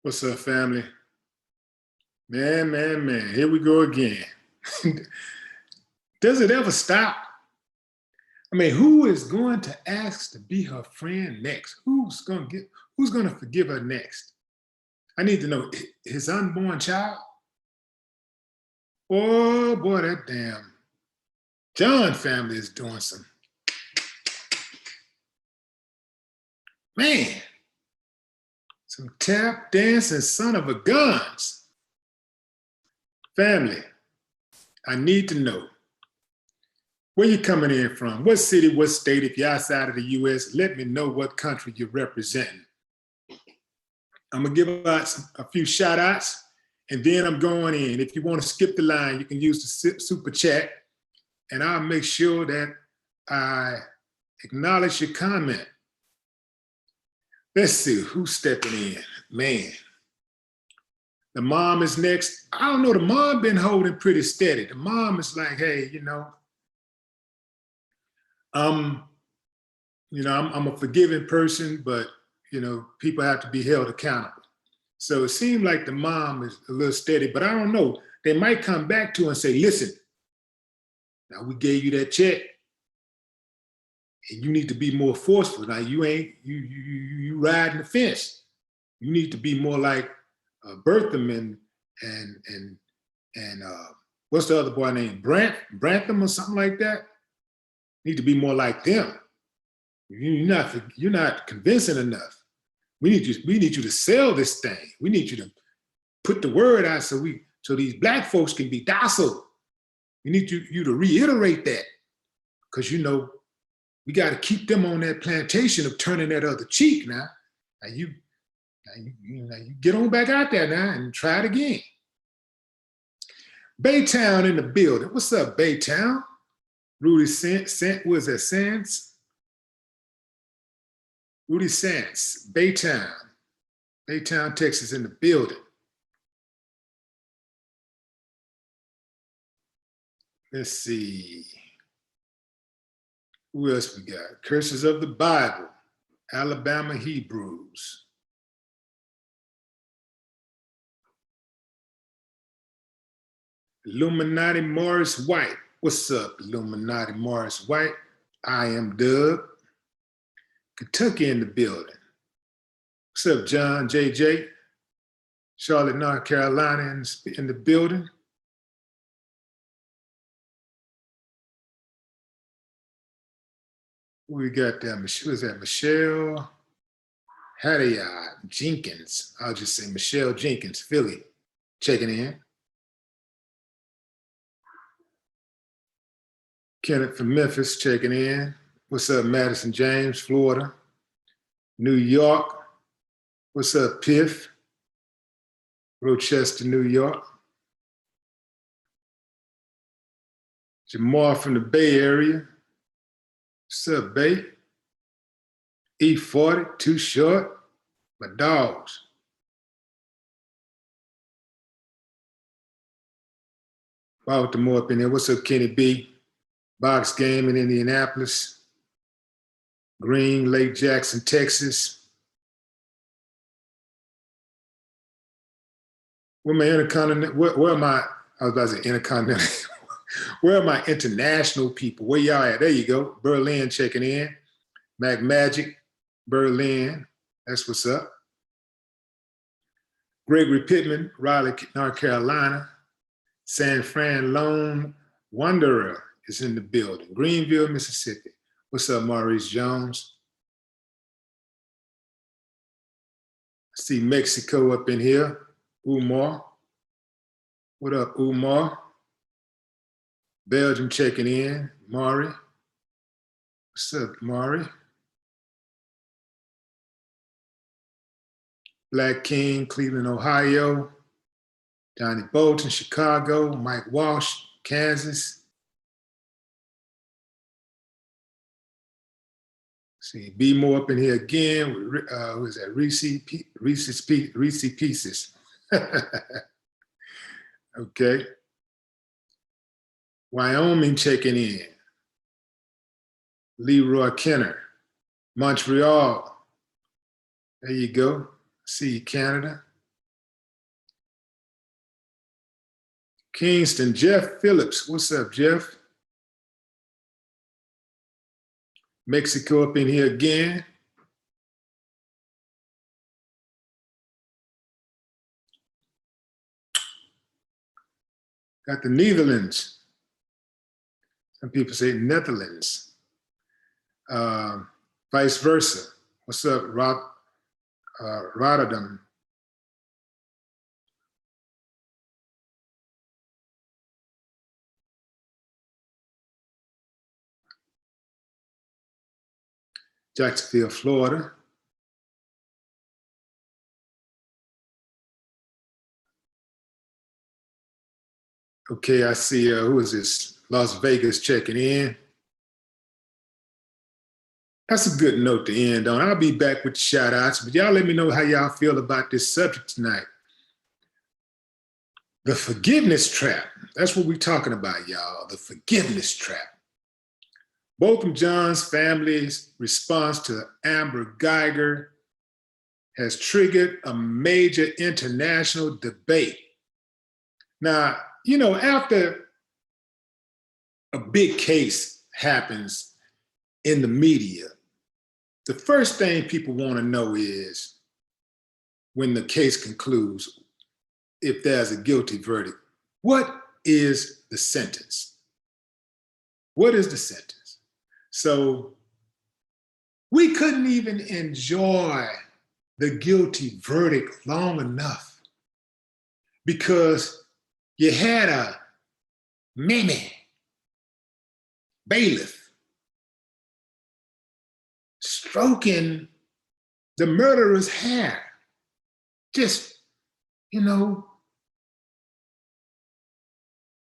What's up, family? Man, here we go again. Does it ever stop? I mean, who is going to ask to be her friend next? Who's going to forgive her next? I need to know, his unborn child? Oh boy, that damn John family is doing some, man, some tap dancing son of a guns. Family, I need to know, where you coming in from? What city, what state? If you're outside of the US, let me know what country you're representing. I'm gonna give out a few shout outs and then I'm going in. If you want to skip the line, you can use the super chat and I'll make sure that I acknowledge your comment. Let's see, who's stepping in? Man, the mom is next. I don't know, the mom been holding pretty steady. The mom is like, hey, I'm a forgiving person, but people have to be held accountable. So it seemed like the mom is a little steady, but I don't know. They might come back to her and say, listen, now we gave you that check and you need to be more forceful. Now you riding the fence. You need to be more like Botham and what's the other boy named? Brantham or something like that? Need to be more like them. You're not convincing enough. We need you to sell this thing. We need you to put the word out so these black folks can be docile. We need you to reiterate that, because we got to keep them on that plantation of turning that other cheek now. Now you get on back out there now and try it again. Baytown in the building. What's up, Baytown? Rudy was that Sands? Rudy Sands, Baytown, Texas in the building. Let's see. Who else we got? Curses of the Bible, Alabama Hebrews. Illuminati Morris White. What's up, Illuminati Morris White? I am Doug. Kentucky in the building. What's up, John, JJ? Charlotte, North Carolina in the building. We got there, who is that? Michelle Hadayat Jenkins. I'll just say Michelle Jenkins, Philly, checking in. Kenneth from Memphis checking in. What's up, Madison James, Florida? New York. What's up, Piff? Rochester, New York. Jamar from the Bay Area. What's up, Bay? E40, too short. My dogs. Baltimore up in there. What's up, Kenny B? Box game in Indianapolis. Green, Lake Jackson, Texas. Where my intercontinental, where am I? I was about to say intercontinental. Where are my international people? Where y'all at? There you go. Berlin checking in. Mac Magic, Berlin. That's what's up. Gregory Pittman, Raleigh, North Carolina. San Fran Lone Wanderer is in the building. Greenville, Mississippi. What's up, Maurice Jones? I see Mexico up in here. Umar. What up, Umar? Belgium checking in. Mari. What's up, Mari? Black King, Cleveland, Ohio. Donnie Bolton, Chicago. Mike Walsh, Kansas. See, B more up in here again. Who is that? Reese's Pieces. Okay. Wyoming checking in. Leroy Kenner. Montreal. There you go. See Canada. Kingston, Jeff Phillips. What's up, Jeff? Mexico up in here again. Got the Netherlands. Some people say Netherlands. Vice versa. What's up, Rotterdam? Jacksonville, Florida. Okay, I see, who is this? Las Vegas checking in. That's a good note to end on. I'll be back with the shout outs, but y'all let me know how y'all feel about this subject tonight. The forgiveness trap. That's what we're talking about, y'all. The forgiveness trap. Botham Jean's family's response to Amber Guyger has triggered a major international debate. Now, you know, after a big case happens in the media, the first thing people want to know is, when the case concludes, if there's a guilty verdict, what is the sentence? What is the sentence? So we couldn't even enjoy the guilty verdict long enough because you had a Mimi bailiff stroking the murderer's hair. Just, you know,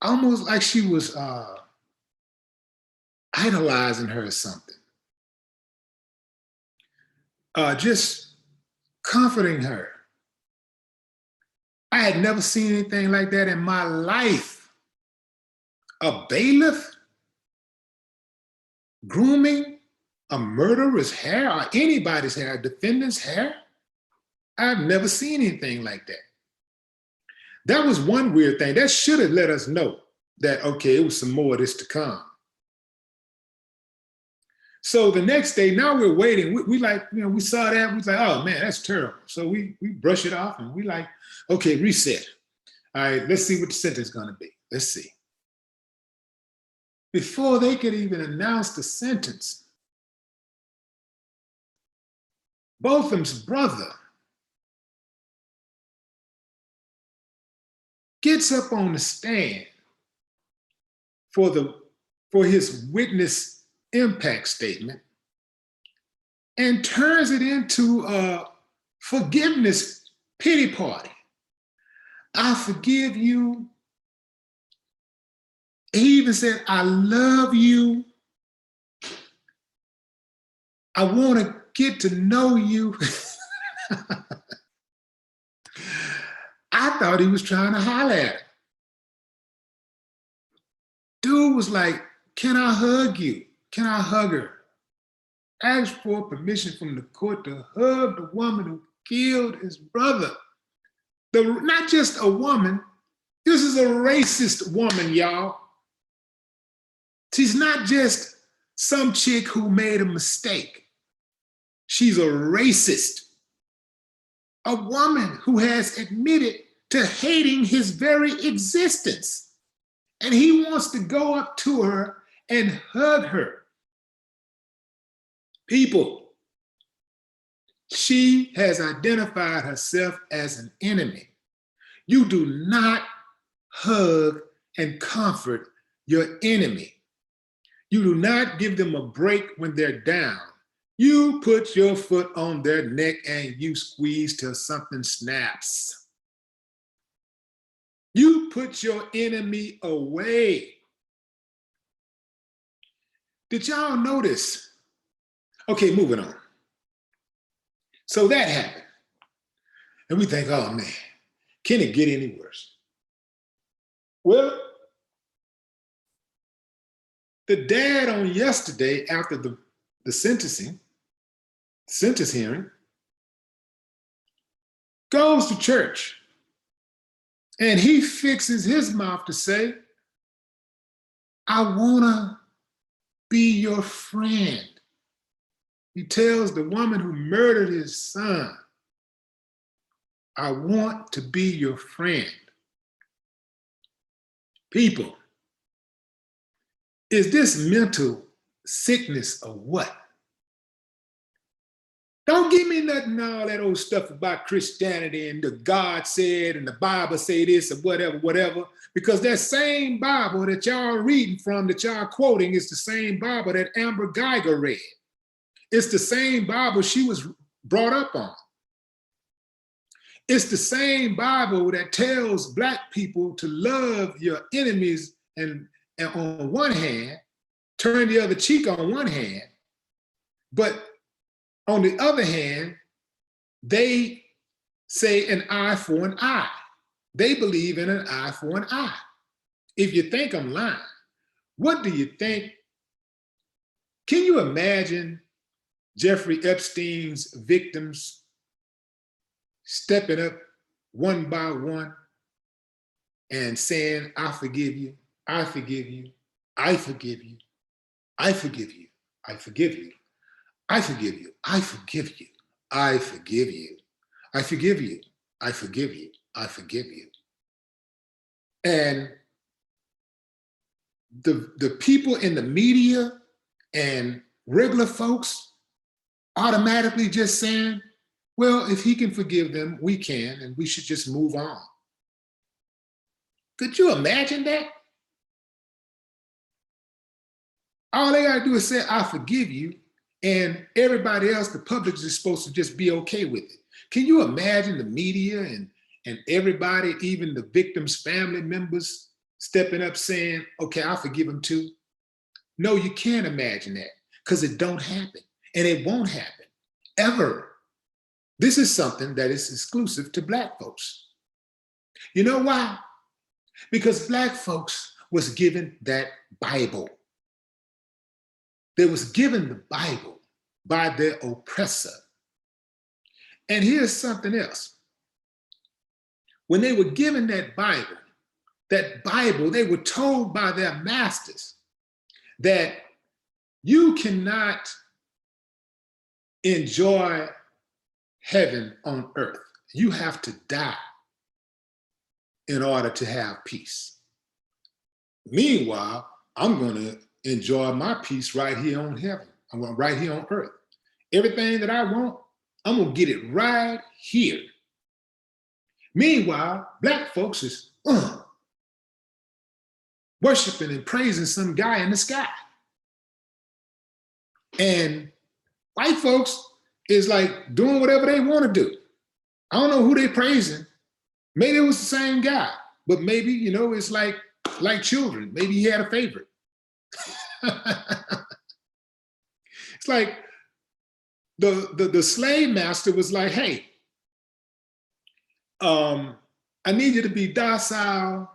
almost like she was idolizing her or something. Just comforting her. I had never seen anything like that in my life. A bailiff grooming a murderer's hair, or anybody's hair, a defendant's hair. I've never seen anything like that. That was one weird thing. That should have let us know that, okay, it was some more of this to come. So the next day, now we're waiting. We like, you know, we saw that, we was like, oh man, that's terrible. So we brush it off and we like, okay, reset. All right, let's see what the sentence is gonna be. Let's see. Before they could even announce the sentence, Botham's brother gets up on the stand for his witness impact statement and turns it into a forgiveness pity party. I forgive you. He even said, I love you. I want to get to know you. I thought he was trying to holler at her. Dude was like, can I hug you? Can I hug her? Asked for permission from the court to hug the woman who killed his brother. Not just a woman, this is a racist woman, y'all. She's not just some chick who made a mistake. She's a racist. A woman who has admitted to hating his very existence. And he wants to go up to her and hug her. People, she has identified herself as an enemy. You do not hug and comfort your enemy. You do not give them a break when they're down. You put your foot on their neck and you squeeze till something snaps. You put your enemy away. Did y'all notice? Okay, moving on. So that happened. And we think, oh man, can it get any worse? Well, the dad on yesterday, after the sentence hearing, goes to church And he fixes his mouth to say, I wanna be your friend. He tells the woman who murdered his son, I want to be your friend. People, is this mental sickness or what? Don't give me nothing, all that old stuff about Christianity and the God said and the Bible say this or whatever, whatever, because that same Bible that y'all reading from, that y'all quoting, is the same Bible that Amber Guyger read. It's the same Bible she was brought up on. It's the same Bible that tells Black people to love your enemies and on one hand, turn the other cheek on one hand, but on the other hand, they say an eye for an eye. They believe in an eye for an eye. If you think I'm lying, what do you think? Can you imagine Jeffrey Epstein's victims stepping up one by one and saying, I forgive you, I forgive you, I forgive you, I forgive you, I forgive you, I forgive you, I forgive you, I forgive you, I forgive you, I forgive you, I forgive you. And the people in the media and regular folks automatically just saying, well, if he can forgive them, we can, and we should just move on. Could you imagine that? All they gotta do is say, I forgive you, and everybody else, the public, is supposed to just be okay with it. Can you imagine the media and everybody, even the victims' family members, stepping up saying, okay, I forgive him too? No, you can't imagine that, because it don't happen, and it won't happen, ever. This is something that is exclusive to Black folks. You know why? Because Black folks was given that Bible. They was given the Bible by their oppressor. And here's something else. When they were given that Bible, they were told by their masters that you cannot enjoy heaven on earth. You have to die in order to have peace. Meanwhile, I'm going to enjoy my peace right here on heaven. I'm going right here on earth. Everything that I want, I'm going to get it right here. Meanwhile, Black folks is worshiping and praising some guy in the sky. And white folks is like doing whatever they want to do. I don't know who they praising. Maybe it was the same guy, but maybe, you know, it's like children. Maybe he had a favorite. It's like the slave master was like, hey, I need you to be docile.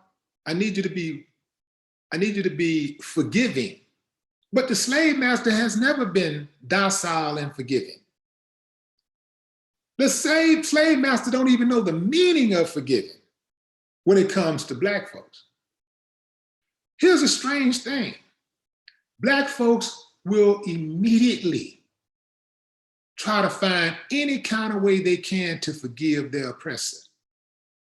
I need you to be forgiving. But the slave master has never been docile and forgiving. The slave master don't even know the meaning of forgiving when it comes to Black folks. Here's a strange thing. Black folks will immediately try to find any kind of way they can to forgive their oppressor,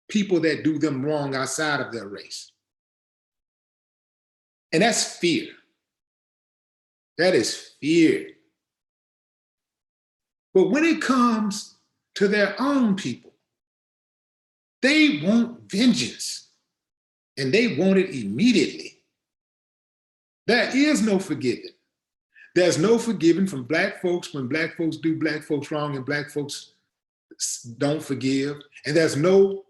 people that do them wrong outside of their race. And that's fear. That is fear. But when it comes to their own people, they want vengeance, and they want it immediately. There is no forgiving. There's no forgiving from Black folks when Black folks do Black folks wrong and Black folks don't forgive. And there's no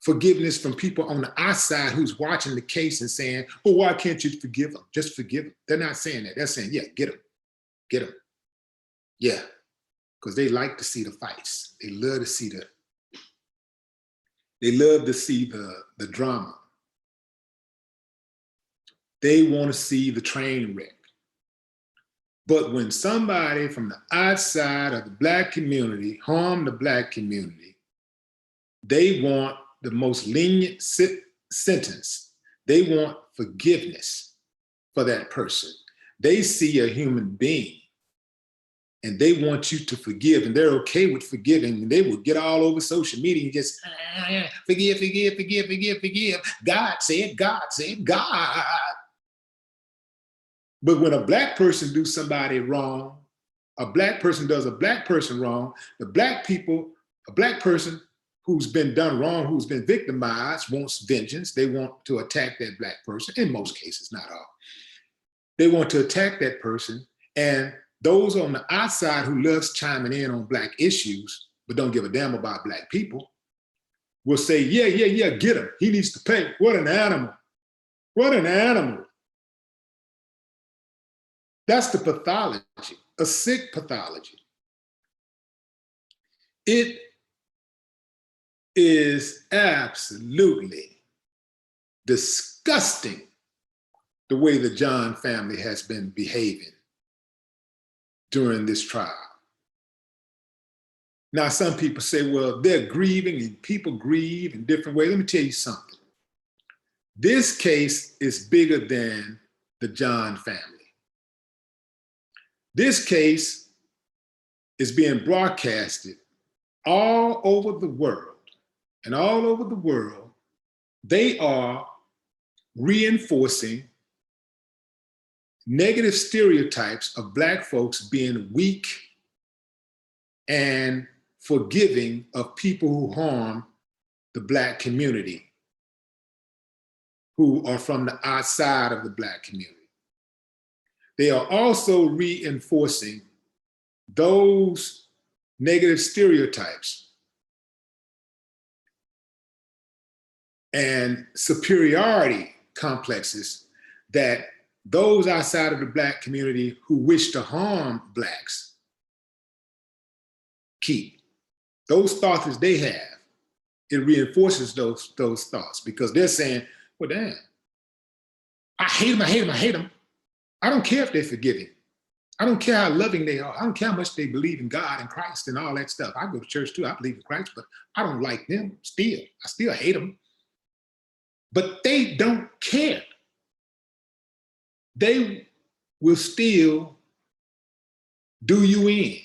forgiveness from people on the outside who's watching the case and saying, oh, why can't you forgive them? Just forgive them. They're not saying that. They're saying, yeah, get them. Get them. Yeah, because they like to see the fights. They love to see the drama. They want to see the train wreck. But when somebody from the outside of the Black community harm the Black community, they want the most lenient sentence. They want forgiveness for that person. They see a human being and they want you to forgive, and they're okay with forgiving, and they will get all over social media and just forgive, forgive, forgive, forgive, forgive. God said, God said, God. But when a black person do somebody wrong, a black person does a black person wrong, the black people, a black person who's been done wrong, who's been victimized, wants vengeance. They want to attack that black person, in most cases, not all. They want to attack that person, and those on the outside who loves chiming in on black issues, but don't give a damn about black people, will say, yeah, yeah, yeah, get him. He needs to pay. What an animal. What an animal. That's the pathology, a sick pathology. It is absolutely disgusting the way the John family has been behaving during this trial. Now, some people say, well, they're grieving and people grieve in different ways. Let me tell you something. This case is bigger than the John family. This case is being broadcasted all over the world, and all over the world, they are reinforcing negative stereotypes of black folks being weak and forgiving of people who harm the black community, who are from the outside of the black community. They are also reinforcing those negative stereotypes and superiority complexes that those outside of the black community who wish to harm blacks keep. Those thoughts that they have, it reinforces those thoughts, because they're saying, well, damn, I hate them, I hate them, I hate them. I don't care if they're forgiving. I don't care how loving they are. I don't care how much they believe in God and Christ and all that stuff. I go to church too, I believe in Christ, but I don't like them still. I still hate them. But they don't care. They will still do you in.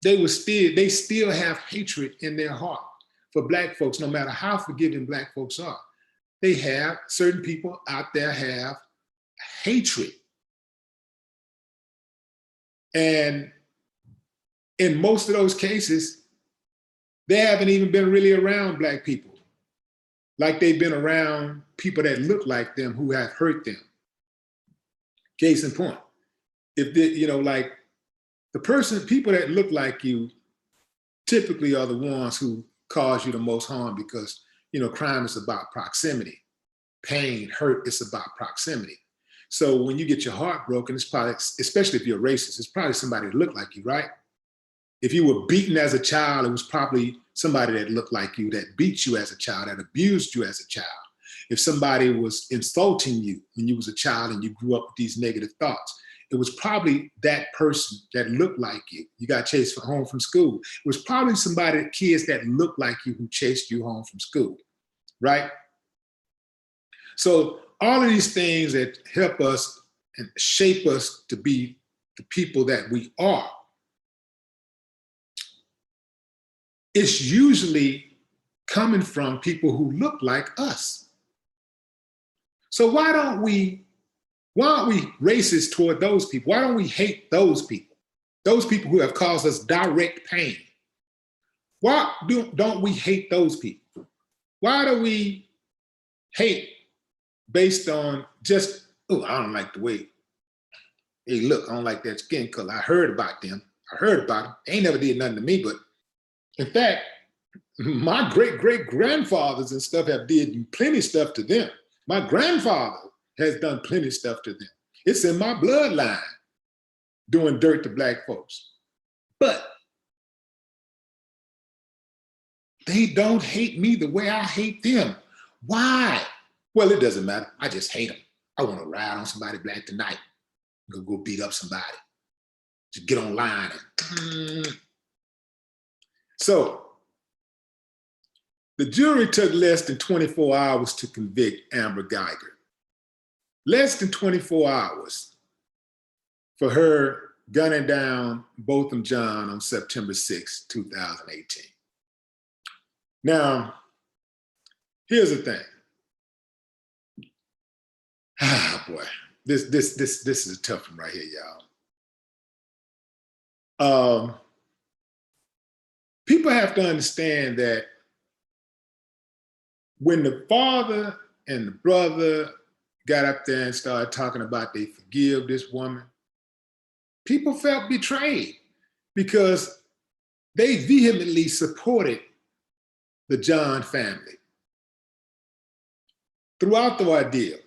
They still have hatred in their heart for black folks, no matter how forgiving black folks are. They have, certain people out there have hatred. And in most of those cases, they haven't even been really around black people like they've been around people that look like them who have hurt them. Case in point, if they, like people that look like you typically are the ones who cause you the most harm, because, crime is about proximity. Pain, hurt, it's about proximity. So when you get your heart broken, it's probably, especially if you're a racist, it's probably somebody that looked like you, right? If you were beaten as a child, it was probably somebody that looked like you, that beat you as a child, that abused you as a child. If somebody was insulting you when you was a child and you grew up with these negative thoughts, it was probably that person that looked like you. You got chased home from school. It was probably kids that looked like you who chased you home from school, right? So all of these things that help us and shape us to be the people that we are, it's usually coming from people who look like us. So why aren't we racist toward those people? Why don't we hate those people who have caused us direct pain? Why don't we hate those people? Why do we hate based on just, oh, I don't like the way they look. I don't like that skin color. I heard about them. They ain't never did nothing to me, but in fact, my great-great-grandfathers and stuff have did plenty stuff to them. My grandfather has done plenty stuff to them. It's in my bloodline, doing dirt to black folks. But they don't hate me the way I hate them. Why? Well, it doesn't matter. I just hate them. I want to ride on somebody black tonight. Go beat up somebody. Just get online. So The jury took less than 24 hours to convict Amber Guyger. Less than 24 hours for her gunning down Botham John on September 6, 2018. Now, here's the thing. Ah, boy, this is a tough one right here, y'all. People have to understand that when the father and the brother got up there and started talking about they forgive this woman, people felt betrayed because they vehemently supported the John family throughout the ordeal.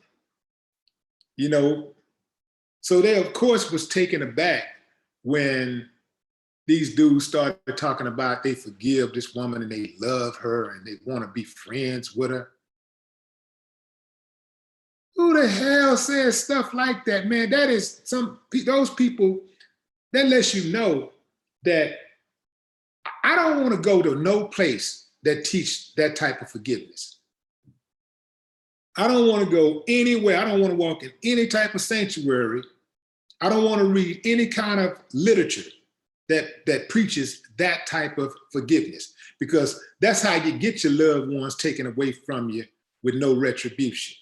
You know, so they, of course, was taken aback when these dudes started talking about they forgive this woman and they love her and they want to be friends with her. Who the hell says stuff like that, man? That is those people, that lets you know that I don't want to go to no place that teach that type of forgiveness. I don't want to go anywhere. I don't want to walk in any type of sanctuary. I don't want to read any kind of literature that preaches that type of forgiveness, because that's how you get your loved ones taken away from you with no retribution.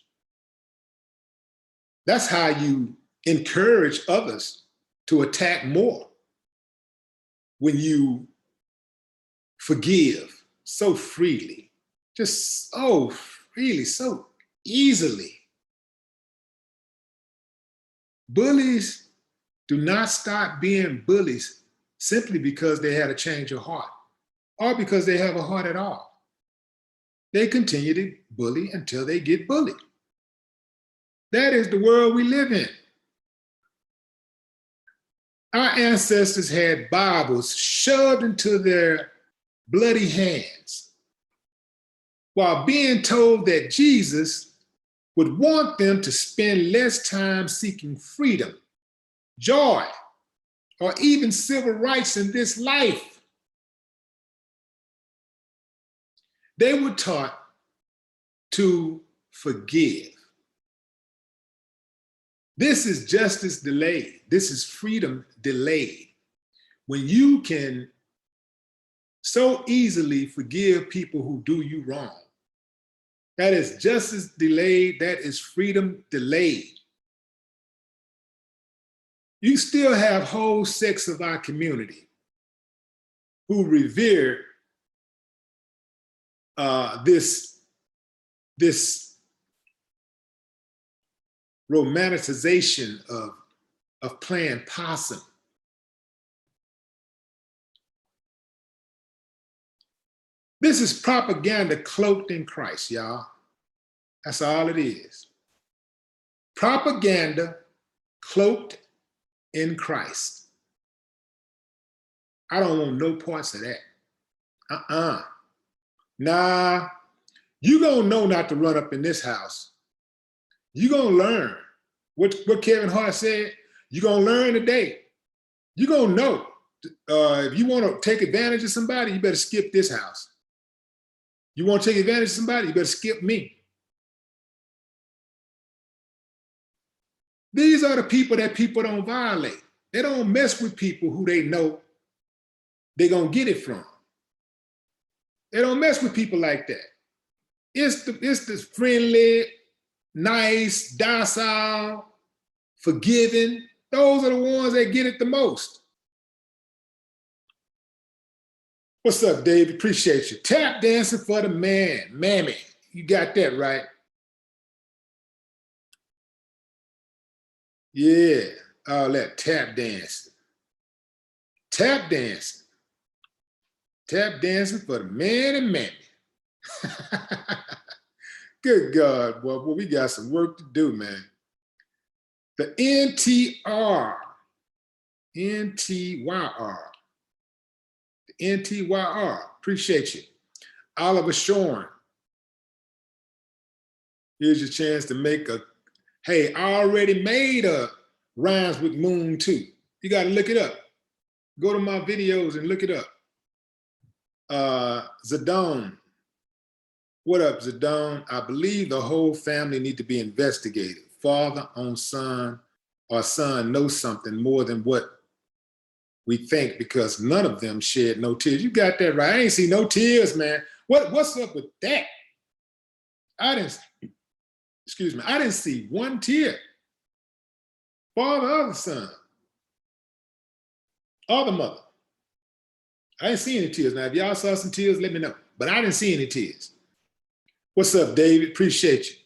That's how you encourage others to attack more, when you forgive so freely, just so freely, so easily. Bullies do not stop being bullies simply because they had a change of heart or because they have a heart at all. They continue to bully until they get bullied. That is the world we live in. Our ancestors had Bibles shoved into their bloody hands while being told that Jesus would want them to spend less time seeking freedom, joy, or even civil rights in this life. They were taught to forgive. This is justice delayed. This is freedom delayed. When you can so easily forgive people who do you wrong, that is justice delayed, that is freedom delayed. You still have whole sects of our community who revere this romanticization of playing possum. This is propaganda cloaked in Christ, y'all. That's all it is. Propaganda cloaked in Christ. I don't want no parts of that. Nah, you gonna know not to run up in this house. You gonna learn what Kevin Hart said. You gonna learn today. You gonna know. If you wanna take advantage of somebody, you better skip this house. You wanna take advantage of somebody, you better skip me. These are the people that people don't violate. They don't mess with people who they know they're gonna get it from. They don't mess with people like that. It's the friendly, nice, docile, forgiving. Those are the ones that get it the most. What's up, Dave? Appreciate you. Tap dancing for the man, mammy. You got that right. Yeah, all that tap dancing. Tap dancing. Tap dancing for the man and mammy. Good God, boy, we got some work to do, man. The NTYR. The NTYR, appreciate you. Oliver Shorn. Here's your chance to make a, hey, I already made a rhymes with moon too. You gotta look it up. Go to my videos and look it up. Zidane. What up, Zidane? I believe the whole family need to be investigated. Father on son, or son knows something more than what we think, because none of them shed no tears. You got that right. I ain't see no tears, man. What's up with that? I didn't see one tear. Father or the son, or the mother. I didn't see any tears. Now, if y'all saw some tears, let me know. But I didn't see any tears. What's up, David? Appreciate you.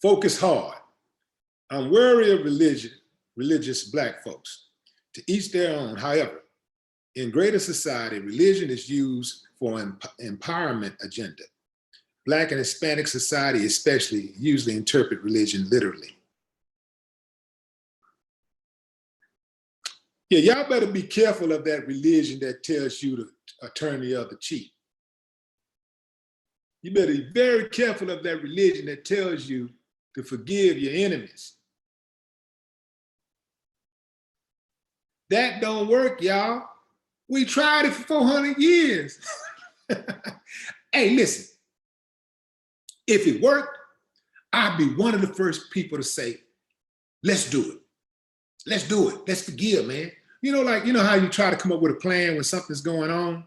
Focus hard. I'm wary of religious Black folks. To each their own. However, in greater society, religion is used for an empowerment agenda. Black and Hispanic society especially usually interpret religion literally. Yeah, y'all better be careful of that religion that tells you to turn the other cheek. You better be very careful of that religion that tells you to forgive your enemies. That don't work, y'all. We tried it for 400 years. Hey, listen, if it worked, I'd be one of the first people to say, let's do it. Let's do it. Let's forgive, man. You know, like, you know how you try to come up with a plan when something's going on?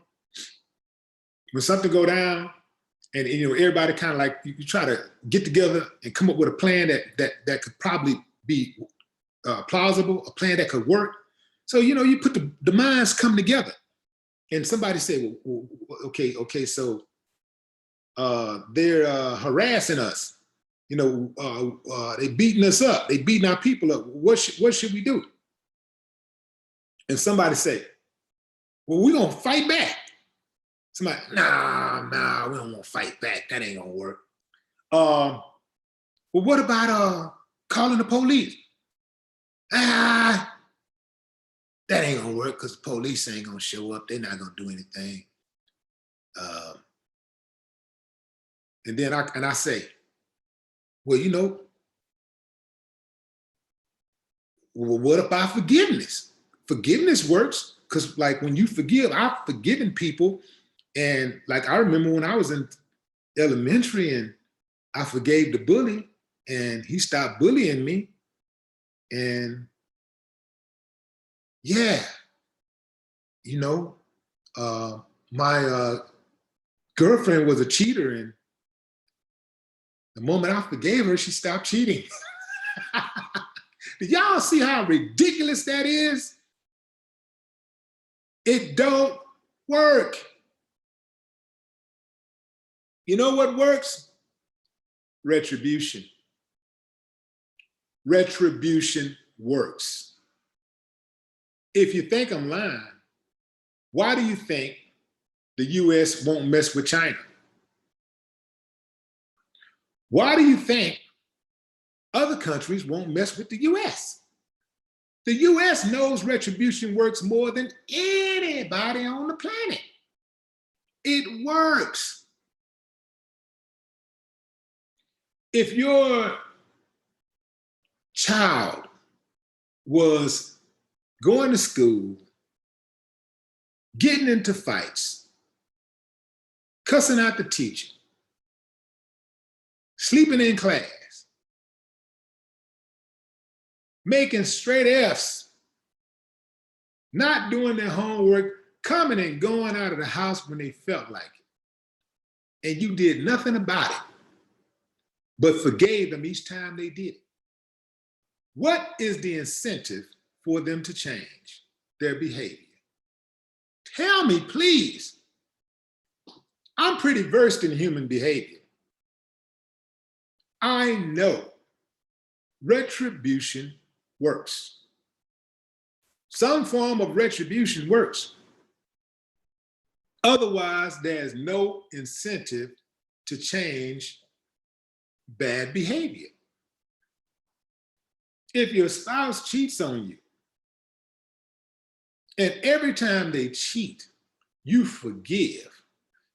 When something go down, and you know, everybody kind of like, you try to get together and come up with a plan that could probably be plausible, a plan that could work. So, you know, you put the minds come together, and somebody say, well, okay, so they're harassing us. You know, they beating us up. They beating our people up. What should we do? And somebody say, well, we're gonna fight back. Somebody, nah, we don't want to fight back. That ain't gonna work. Well, what about calling the police? That ain't gonna work because the police ain't gonna show up. They're not gonna do anything. And then I say, well, you know, well, what about forgiveness? Forgiveness works because, like, when you forgive, I've forgiven people. And like, I remember when I was in elementary and I forgave the bully and he stopped bullying me. And yeah, you know, my girlfriend was a cheater, and the moment I forgave her, she stopped cheating. Did y'all see how ridiculous that is? It don't work. You know what works? Retribution. Retribution works. If you think I'm lying, why do you think the US won't mess with China? Why do you think other countries won't mess with the US? The US knows retribution works more than anybody on the planet. It works. If your child was going to school, getting into fights, cussing out the teacher, sleeping in class, making straight F's, not doing their homework, coming and going out of the house when they felt like it, and you did nothing about it, but forgave them each time they did it, what is the incentive for them to change their behavior? Tell me, please. I'm pretty versed in human behavior. I know retribution works. Some form of retribution works. Otherwise, there's no incentive to change bad behavior. If your spouse cheats on you, and every time they cheat, you forgive,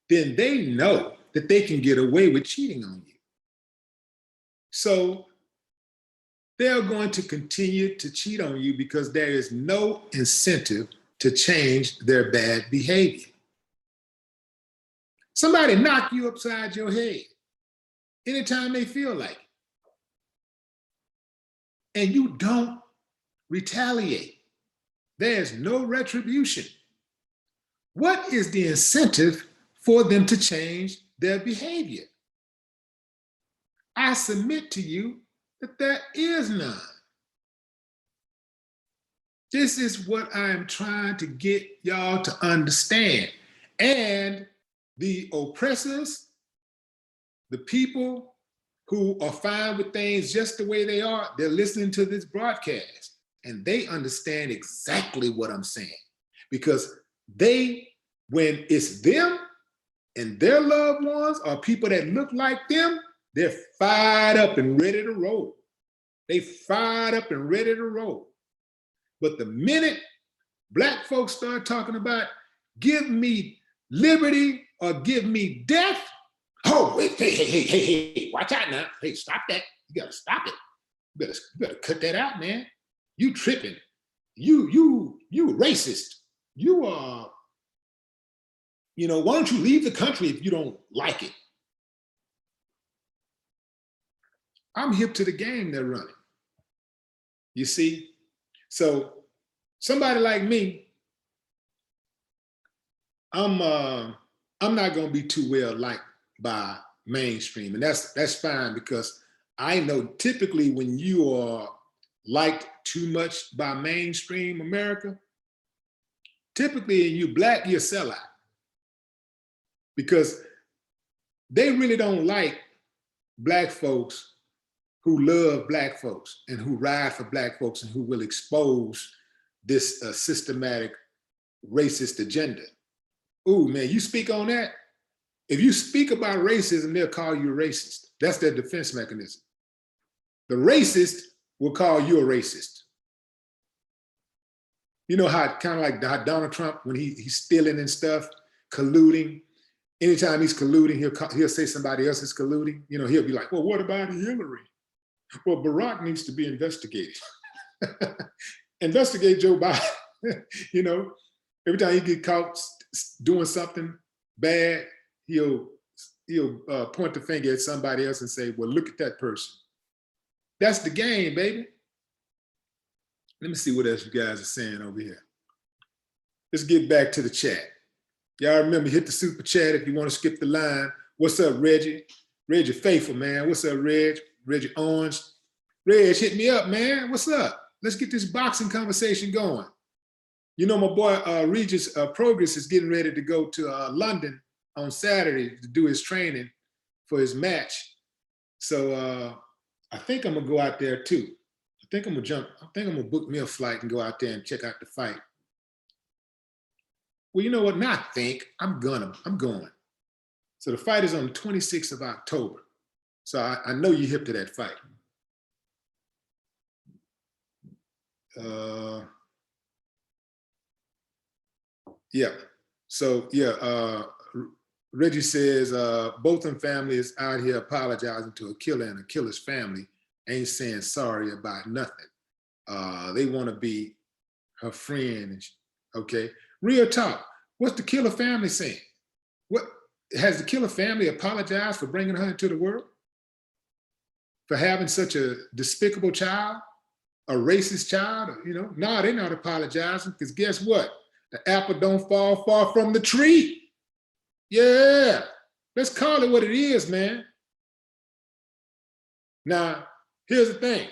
then they know that they can get away with cheating on you. So they're going to continue to cheat on you because there is no incentive to change their bad behavior. Somebody knock you upside your head anytime they feel like it. And you don't retaliate. There's no retribution. What is the incentive for them to change their behavior? I submit to you that there is none. This is what I am trying to get y'all to understand. And the oppressors, the people who are fine with things just the way they are, they're listening to this broadcast and they understand exactly what I'm saying. Because they, when it's them and their loved ones or people that look like them, they're fired up and ready to roll. They fired up and ready to roll. But the minute Black folks start talking about give me liberty or give me death, oh, wait, hey, watch out now. Hey, stop that. You gotta stop it. You better cut that out, man. You tripping. You racist. You are, why don't you leave the country if you don't like it? I'm hip to the game they're running. You see? So somebody like me, I'm not gonna be too well liked by mainstream, and that's fine, because I know typically when you are liked too much by mainstream America, typically you Black, you're a sellout, because they really don't like Black folks who love Black folks and who ride for Black folks and who will expose this systematic racist agenda. Ooh, man, you speak on that? If you speak about racism, they'll call you a racist. That's their defense mechanism. The racist will call you a racist. You know how kind of like how Donald Trump, when he's stealing and stuff, colluding, anytime he's colluding, he'll say somebody else is colluding. He'll be like, well, what about Hillary? Well, Barack needs to be investigated. Investigate Joe Biden. Every time he get caught doing something bad, he'll point the finger at somebody else and say, well, look at that person. That's the game, baby. Let me see what else you guys are saying over here. Let's get back to the chat. Y'all remember, hit the super chat if you want to skip the line. What's up, Reggie? Reggie Faithful, man. What's up, Reg? Reggie Orange. Reg, hit me up, man. What's up? Let's get this boxing conversation going. My boy Regis Progress is getting ready to go to London on Saturday to do his training for his match. So I think I'm gonna go out there too. I think I'm gonna book me a flight and go out there and check out the fight. Well, you know what? Not think, I'm going. So the fight is on the 26th of October. So I know you're hip to that fight. Yeah. So yeah, Reggie says Botham family is out here apologizing to a killer, and a killer's family ain't saying sorry about nothing. They want to be her friend. Okay. Real talk. What's the killer family saying? What has the killer family apologized for bringing her into the world? For having such a despicable child, a racist child? No, they're not apologizing, because guess what? The apple don't fall far from the tree. Yeah, let's call it what it is, man. Now, here's the thing.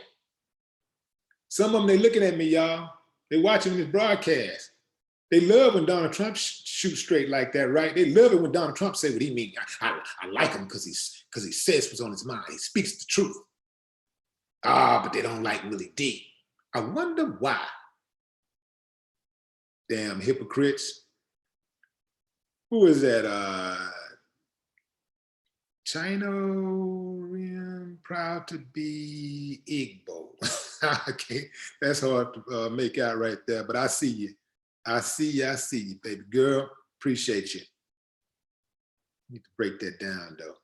Some of them, they looking at me, y'all. They watching this broadcast. They love when Donald Trump shoots straight like that, right? They love it when Donald Trump say what he mean. I like him because he says what's on his mind. He speaks the truth. But they don't like Willie D. I wonder why. Damn hypocrites. Who is that? Chino proud to be Igbo. Okay, that's hard to make out right there, but I see you. I see you, baby girl. Appreciate you. Need to break that down, though.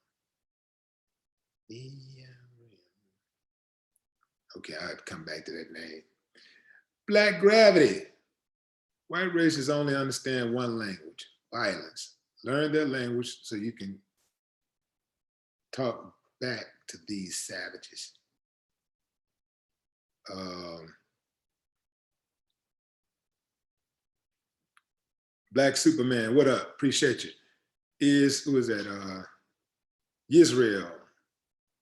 Okay, I have to come back to that name. Black Gravity. White racists only understand one language: violence. Learn their language so you can talk back to these savages. Black Superman, what up? Appreciate you. Who is that? Israel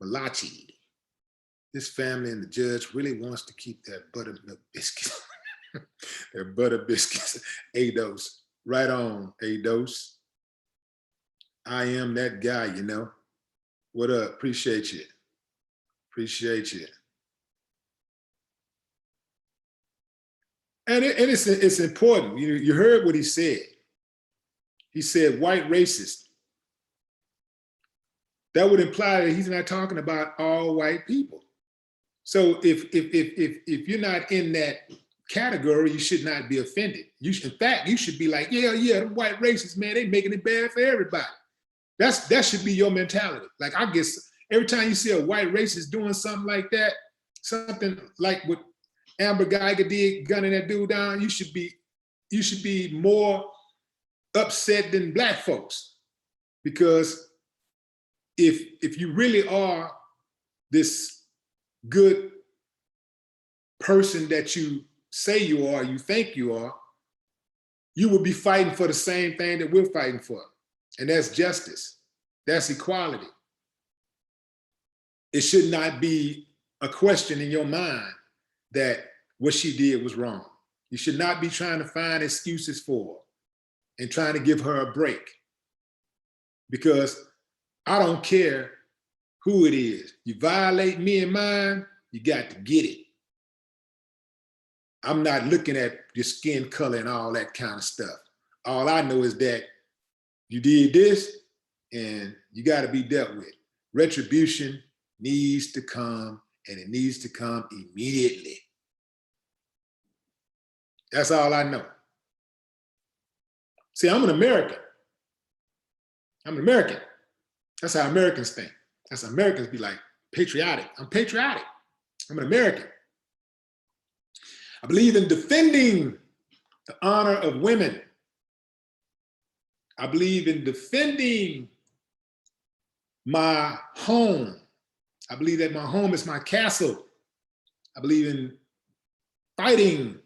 Malachi. This family and the judge really wants to keep that buttermilk biscuit. Their butter biscuits. A-dose. Right on, A-dose. I am that guy, you know. What up? Appreciate you. Appreciate you. And it's important. You heard what he said. He said white racist. That would imply that he's not talking about all white people. So if you're not in that category, you should not be offended. In fact, you should be like, yeah, the white racists, man, they making it bad for everybody. That should be your mentality. Like, I guess every time you see a white racist doing something like that, something like what Amber Guyger did, gunning that dude down, you should be more upset than black folks. Because if you really are this good person that you say you are, you think you are, you will be fighting for the same thing that we're fighting for. And that's justice. That's equality. It should not be a question in your mind that what she did was wrong. You should not be trying to find excuses for her and trying to give her a break. Because I don't care who it is. You violate me and mine, you got to get it. I'm not looking at your skin color and all that kind of stuff. All I know is that you did this and you got to be dealt with. Retribution needs to come, and it needs to come immediately. That's all I know. See, I'm an American. I'm an American. That's how Americans think. That's how Americans be like, patriotic. I'm patriotic. I'm an American. I believe in defending the honor of women. I believe in defending my home. I believe that my home is my castle. I believe in fighting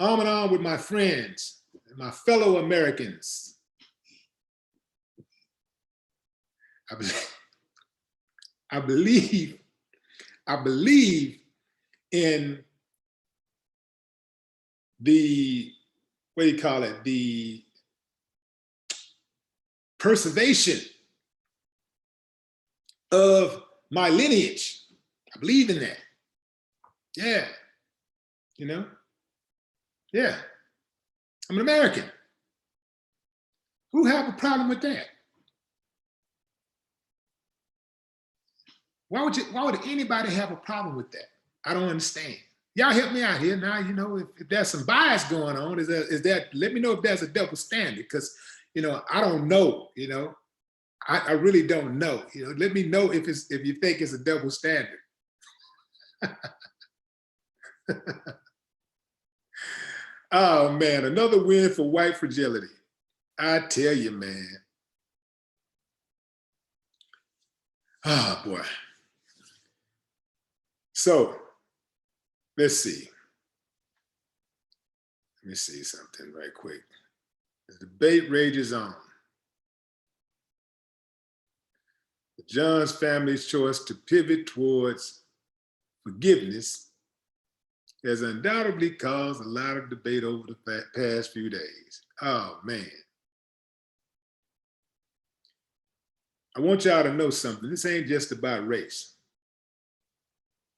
arm in arm with my friends and my fellow Americans. I believe in the, what do you call it? The preservation of my lineage. I believe in that. Yeah. You know? Yeah. I'm an American. Who have a problem with that? Why would anybody have a problem with that? I don't understand. Y'all help me out here now. You know, if there's some bias going on, is that let me know if there's a double standard, because, you know, I don't know, you know, I really don't know. You know, let me know if you think it's a double standard. Oh man, another win for white fragility. I tell you, man. Oh boy. So let's see. Let me see something right quick. The debate rages on. The Johns family's choice to pivot towards forgiveness has undoubtedly caused a lot of debate over the past few days. Oh man. I want y'all to know something. This ain't just about race.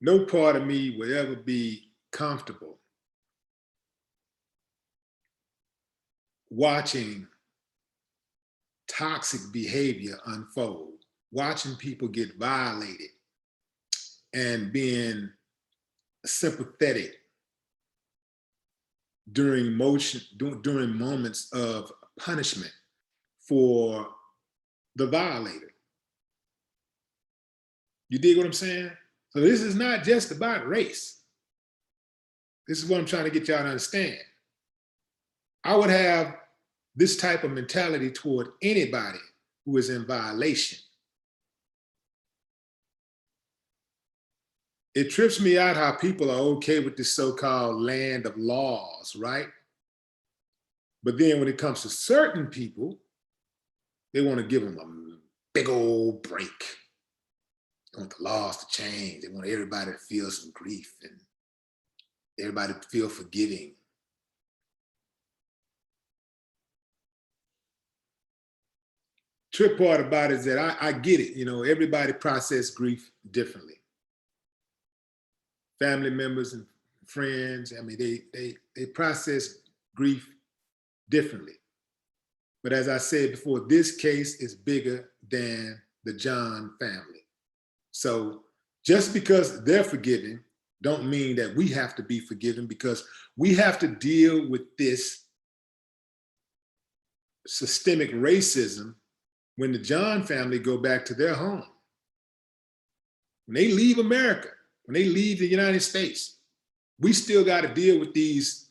No part of me will ever be comfortable watching toxic behavior unfold, watching people get violated and being sympathetic during moments of punishment for the violator. You dig what I'm saying? So this is not just about race. This is what I'm trying to get y'all to understand. I would have this type of mentality toward anybody who is in violation. It trips me out how people are okay with this so-called land of laws, right? But then when it comes to certain people, they want to give them a big old break. They want the laws to change. They want everybody to feel some grief and everybody to feel forgiving. Trip part about it is that I get it. You know, everybody process grief differently. Family members and friends, I mean, they process grief differently. But as I said before, this case is bigger than the John family. So just because they're forgiving don't mean that we have to be forgiven, because we have to deal with this systemic racism when the John family go back to their home. When they leave America, when they leave the United States, we still got to deal with these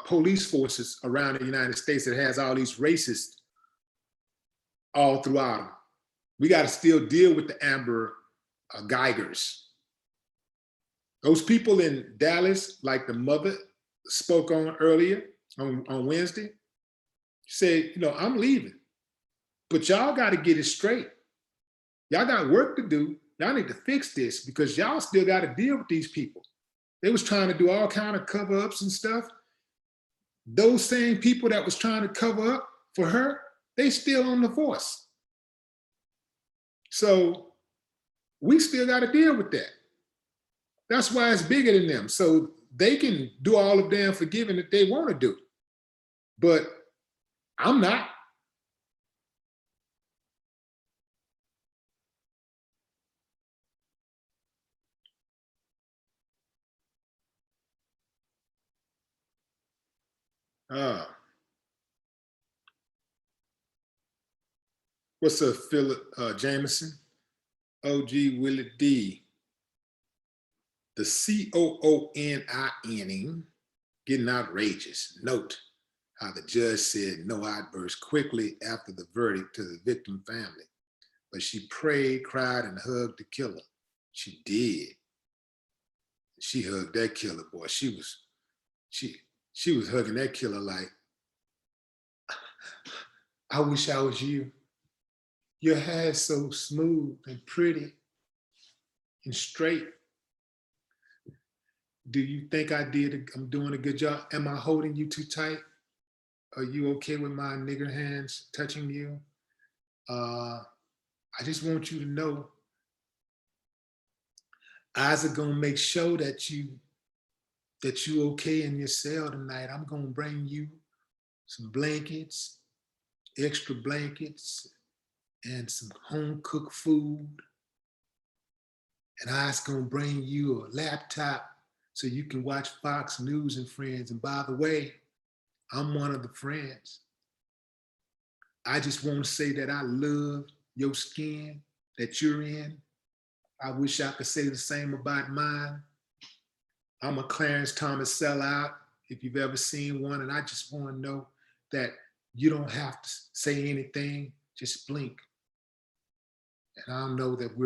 police forces around the United States that has all these racists all throughout them. We got to still deal with the Amber Guygers. Those people in Dallas, like the mother spoke on earlier on Wednesday, said, you know, I'm leaving, but y'all got to get it straight. Y'all got work to do. Y'all need to fix this, because y'all still got to deal with these people. They was trying to do all kind of cover-ups and stuff. Those same people that was trying to cover up for her, they still on the force. So we still got to deal with that. That's why it's bigger than them. So they can do all of damn forgiving that they want to do. But I'm not. What's up, Philip Jameson? OG Willie D. The COONINing, getting outrageous. Note how the judge said no outburst quickly after the verdict to the victim family. But she prayed, cried, and hugged the killer. She did. She hugged that killer, boy. She was hugging that killer like, I wish I was you. Your hair's so smooth and pretty and straight. Do you think I'm doing a good job? Am I holding you too tight? Are you okay with my nigger hands touching you? I just want you to know, eyes are gonna make sure that you okay in your cell tonight. I'm gonna bring you some blankets, extra blankets, and some home cooked food. And I's gonna bring you a laptop so you can watch Fox News and Friends. And by the way, I'm one of the friends. I just want to say that I love your skin that you're in. I wish I could say the same about mine. I'm a Clarence Thomas sellout, if you've ever seen one, and I just want to know that you don't have to say anything, just blink. And I'll know that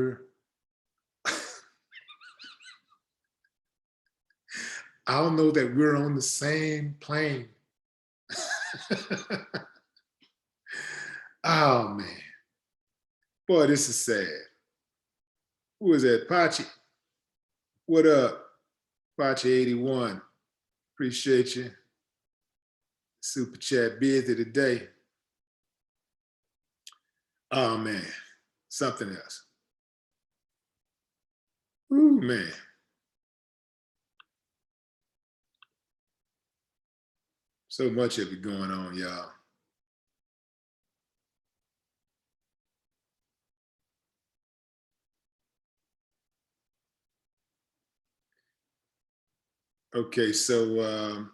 I'll know that we're on the same plane. Oh man. Boy, this is sad. Who is that? Pachi. What up? Pachi81. Appreciate you. Super chat busy today. Oh man. Something else. Ooh, man. So much of it going on, y'all. Okay, so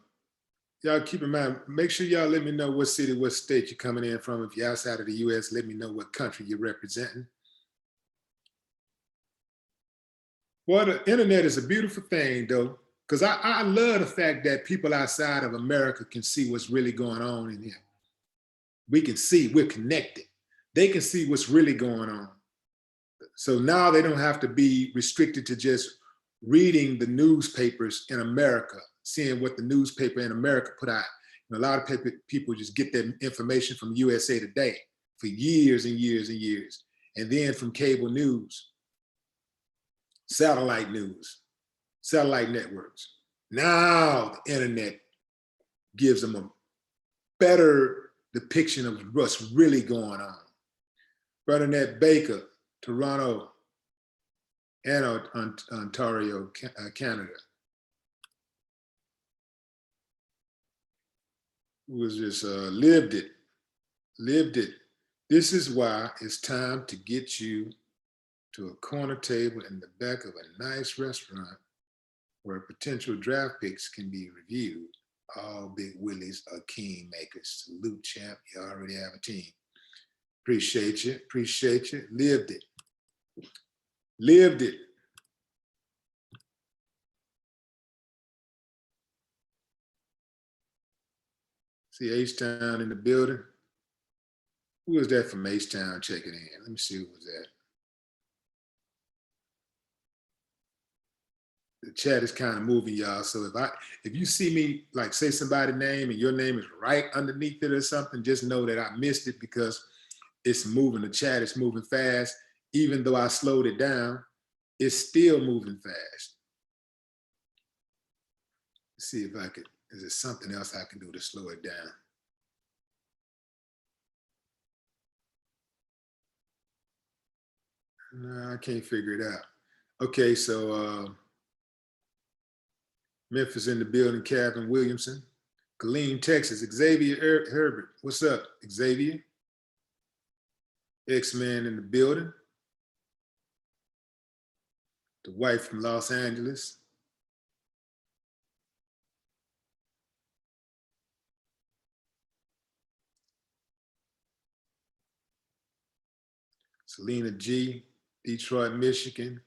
y'all keep in mind, make sure y'all let me know what city, what state you're coming in from. If you're outside of the US, let me know what country you're representing. Well, the internet is a beautiful thing, though. Because I love the fact that people outside of America can see what's really going on in here. We can see, we're connected. They can see what's really going on. So now they don't have to be restricted to just reading the newspapers in America, seeing what the newspaper in America put out. And a lot of people just get their information from USA Today for years and years and years. And then from cable news, satellite news, satellite networks. Now the internet gives them a better depiction of what's really going on. Bernadette Baker, Toronto and Ontario, Canada. Who was just lived it. This is why it's time to get you to a corner table in the back of a nice restaurant where potential draft picks can be reviewed. All big Willies are king makers. Salute, champ. You already have a team. Appreciate you. Appreciate you. Lived it. Lived it. See H-Town in the building. Who was that from H-Town checking in? Let me see who was that. The chat is kind of moving, y'all. So if you see me like say somebody's name and your name is right underneath it or something, just know that I missed it because it's moving. The chat is moving fast. Even though I slowed it down, it's still moving fast. Let's see if I could, is there something else I can do to slow it down? No, I can't figure it out. Okay, so Memphis in the building, Calvin Williamson. Killeen, Texas, Xavier Herbert. What's up, Xavier? X-Man in the building. The wife from Los Angeles. Selena G, Detroit, Michigan.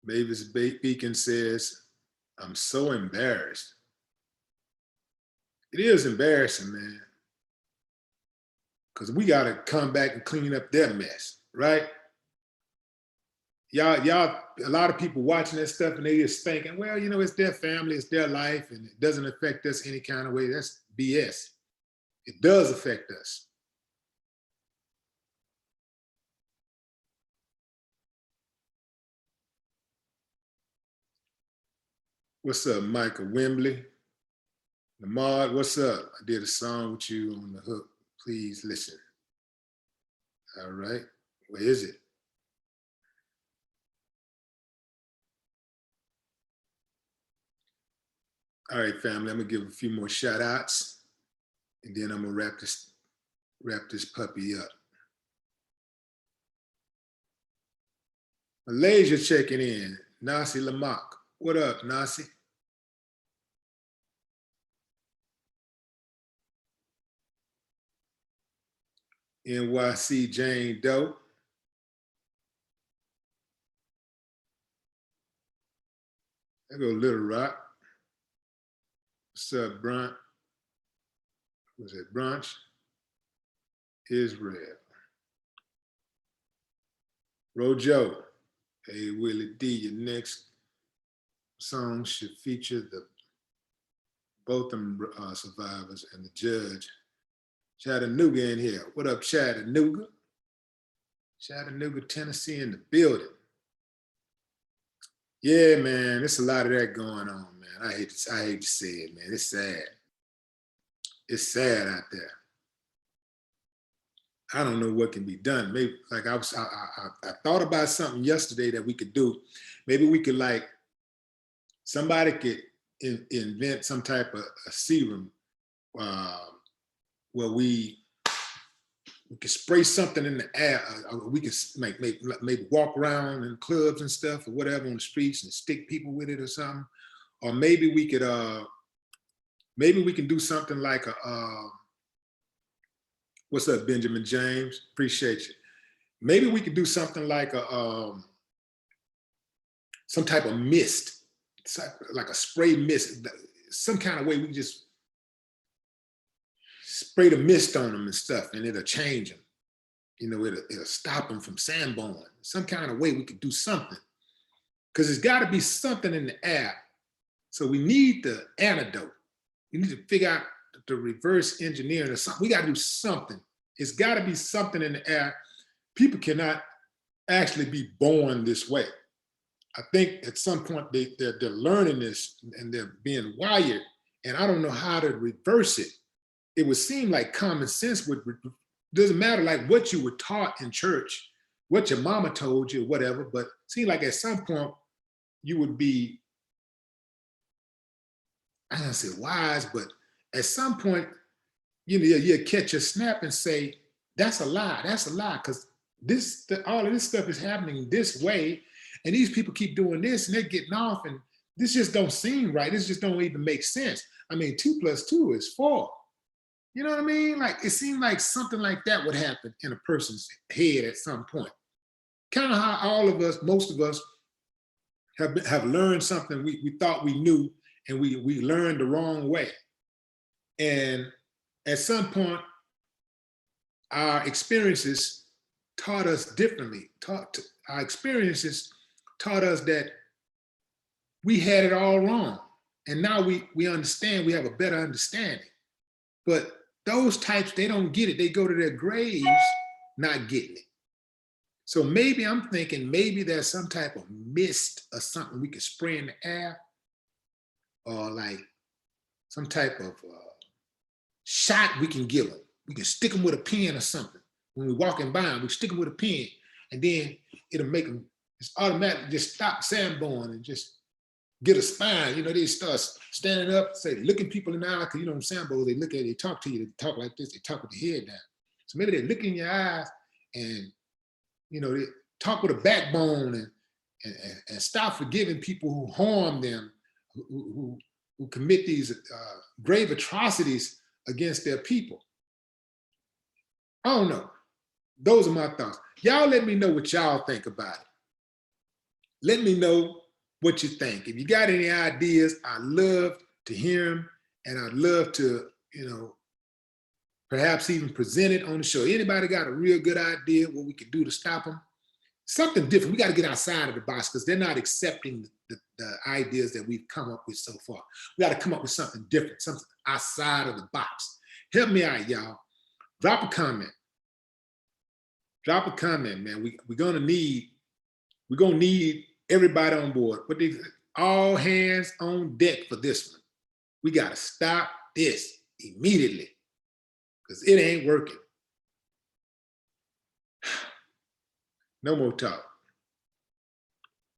Mavis Beacon says, I'm so embarrassed. It is embarrassing, man. Because we got to come back and clean up their mess, right? Y'all, a lot of people watching that stuff and they just thinking, well, you know, it's their family, it's their life, and it doesn't affect us any kind of way. That's BS. It does affect us. What's up, Michael Wembley? Lamar, what's up? I did a song with you on the hook. Please listen. All right, where is it? All right, family, I'm gonna give a few more shout outs and then I'm gonna wrap this puppy up. Malaysia checking in, Nasi Lamak. What up, Nasi? NYC Jane Doe. There go Little Rock. What's up, Brunt? Was it Brunch? Israel. Rojo. Hey, Willie D, your next song should feature the Botham survivors and the judge. Chattanooga in here. What up, Chattanooga? Chattanooga, Tennessee in the building. Yeah, man, there's a lot of that going on, man. I hate to say it, man. It's sad. It's sad out there. I don't know what can be done. Maybe like I thought about something yesterday that we could do. Maybe we could somebody could invent some type of a serum where we could spray something in the air. We could maybe walk around in clubs and stuff or whatever on the streets and stick people with it or something. Or maybe we could, maybe we can do something like what's up, Benjamin James? Appreciate you. Maybe we could do something like some type of mist, like a spray mist, some kind of way we just spray the mist on them and stuff, and it'll change them. You know, it'll stop them from sandboning. Some kind of way we could do something, because there's got to be something in the air. So we need the antidote. We need to figure out the reverse engineering or something. We got to do something. It's got to be something in the air. People cannot actually be born this way. I think at some point they're learning this and they're being wired, and I don't know how to reverse it. It would seem like common sense would, doesn't matter like what you were taught in church, what your mama told you, whatever, but it seemed like at some point you would be, I don't say wise, but at some point, you know, you'll catch a snap and say, that's a lie, because all of this stuff is happening this way, and these people keep doing this and they're getting off, and this just don't seem right. This just don't even make sense. I mean, 2 + 2 is 4. You know what I mean? Like, it seemed like something like that would happen in a person's head at some point. Kind of how all of us, most of us, have learned something we thought we knew, and we learned the wrong way. And at some point, our experiences taught us differently. Our experiences taught us that we had it all wrong. And now we understand, we have a better understanding. But those types, they don't get it. They go to their graves not getting it. So maybe I'm thinking, maybe there's some type of mist or something we could spray in the air, or like some type of shot we can give them. We can stick them with a pen or something. When we're walking by them, we stick them with a pen, and then it'll make them just automatically just stop sandboning and just get a spine. You know, they start standing up, say, looking people in the eye, because you know, in sandbones, they look at you, they talk to you, they talk like this, they talk with their head down. So maybe they look in your eyes and, you know, they talk with a backbone, and stop forgiving people who harm them, who commit these grave atrocities against their people. I don't know. Those are my thoughts. Y'all let me know what y'all think about it. Let me know what you think. If you got any ideas, I'd love to hear them, and I'd love to, you know, perhaps even present it on the show. Anybody got a real good idea what we could do to stop them? Something different. We got to get outside of the box, because they're not accepting the ideas that we've come up with so far. We got to come up with something different, something outside of the box. Help me out, y'all. Drop a comment. Drop a comment, man. We're gonna need everybody on board. But all hands on deck for this one. We gotta stop this immediately, because it ain't working. No more talk.